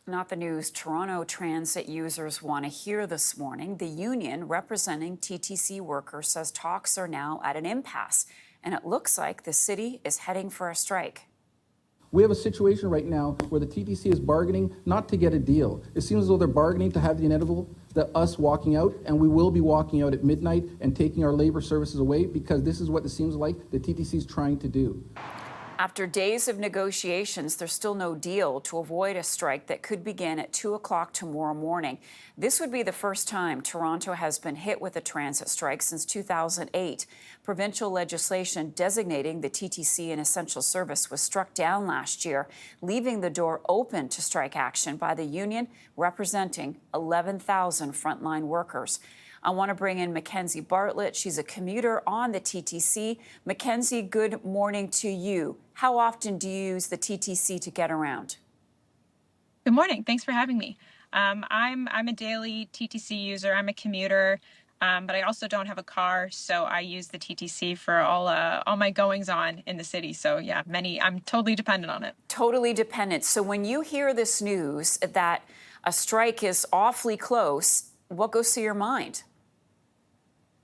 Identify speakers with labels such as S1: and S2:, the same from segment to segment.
S1: Not the news Toronto transit users want to hear this morning. The union representing TTC workers says talks are now at an impasse, and it looks like the city is heading for a strike.
S2: We have a situation right now where the TTC is bargaining not to get a deal. It seems as though they're bargaining to have the inevitable, that us walking out, and we will be walking out at midnight and taking our labor services away, because this is what it seems like the TTC is trying to do.
S1: After days of negotiations, there's still no deal to avoid a strike that could begin at 2 o'clock tomorrow morning. This would be the first time Toronto has been hit with a transit strike since 2008. Provincial legislation designating the TTC an essential service was struck down last year, leaving the door open to strike action by the union representing 11,000 frontline workers. I want to bring in MacKenzie Barlett. She's a commuter on the TTC. MacKenzie, good morning to you. How often do you use the TTC to get around?
S3: Good morning. Thanks for having me. I'm a daily TTC user. I'm a commuter, but I also don't have a car, so I use the TTC for all my goings on in the city. So yeah, I'm totally dependent on it. Totally dependent.
S1: So when you hear this news that a strike is awfully close, what goes through your mind?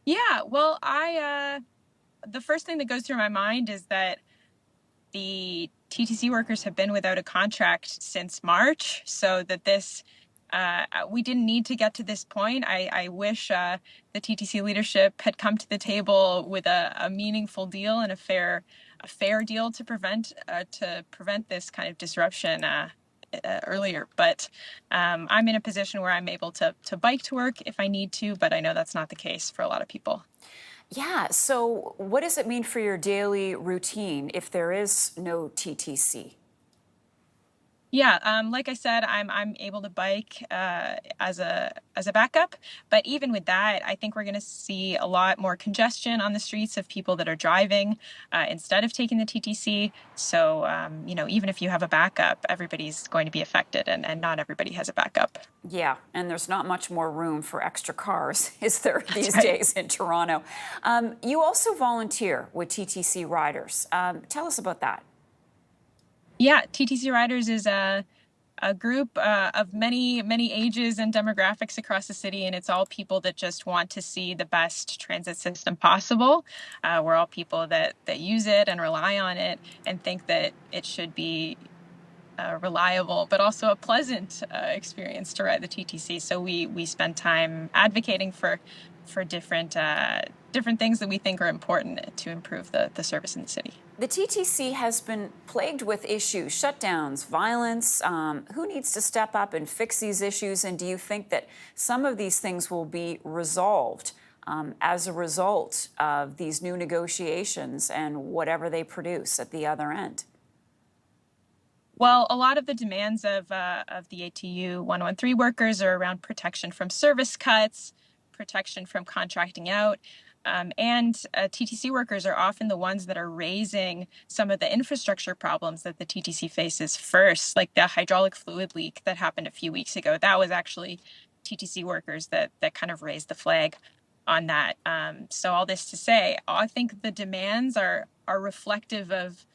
S3: Yeah, well, the first thing that goes through my mind is that the TTC workers have been without a contract since March, so that we didn't need to get to this point. I wish the TTC leadership had come to the table with a meaningful deal and a fair deal to prevent this kind of disruption earlier. But I'm in a position where I'm able to bike to work if I need to, but I know that's not the case for a lot of people.
S1: Yeah, so what does it mean for your daily routine if there is no TTC?
S3: Yeah, like I said, I'm able to bike as a backup, but even with that, I think we're going to see a lot more congestion on the streets of people that are driving instead of taking the TTC. So, even if you have a backup, everybody's going to be affected, and not everybody has a backup.
S1: Yeah, and there's not much more room for extra cars, is there, these
S3: right.
S1: days in Toronto? You also volunteer with TTC Riders. Tell us about that.
S3: Yeah, TTC Riders is a group of many ages and demographics across the city, and it's all people that just want to see the best transit system possible. We're all people that use it and rely on it and think that it should be reliable, but also a pleasant experience to ride the TTC. So we spend time advocating for different things that we think are important to improve the service in the city.
S1: The TTC has been plagued with issues, shutdowns, violence. Who needs to step up and fix these issues? And do you think that some of these things will be resolved as a result of these new negotiations and whatever they produce at the other end?
S3: Well, a lot of the demands of the ATU 113 workers are around protection from service cuts, protection from contracting out, and TTC workers are often the ones that are raising some of the infrastructure problems that the TTC faces first, like the hydraulic fluid leak that happened a few weeks ago. That was actually TTC workers that kind of raised the flag on that. So all this to say, I think the demands are reflective of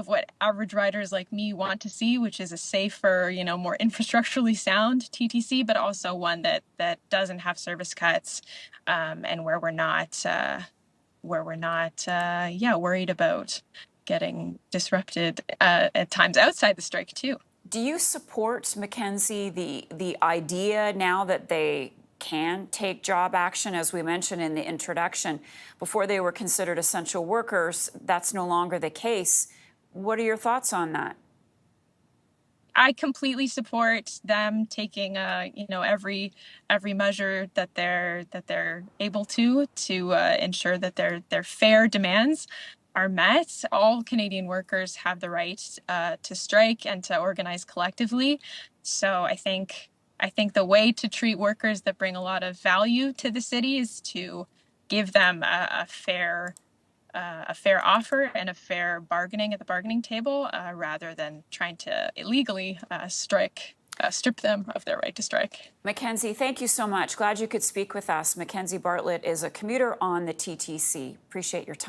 S3: what average riders like me want to see, which is a safer, more infrastructurally sound TTC, but also one that doesn't have service cuts, and where we're not worried about getting disrupted at times outside the strike too.
S1: Do you support, MacKenzie, the idea now that they can take job action? As we mentioned in the introduction, before they were considered essential workers, that's no longer the case. What are your thoughts on that?
S3: I completely support them taking every measure that they're able to ensure that their fair demands are met. All Canadian workers have the right to strike and to organize collectively. So I think the way to treat workers that bring a lot of value to the city is to give them a fair offer and a fair bargaining at the bargaining table, rather than trying to illegally strip them of their right to strike.
S1: MacKenzie, thank you so much. Glad you could speak with us. MacKenzie Barlett is a commuter on the TTC. Appreciate your time.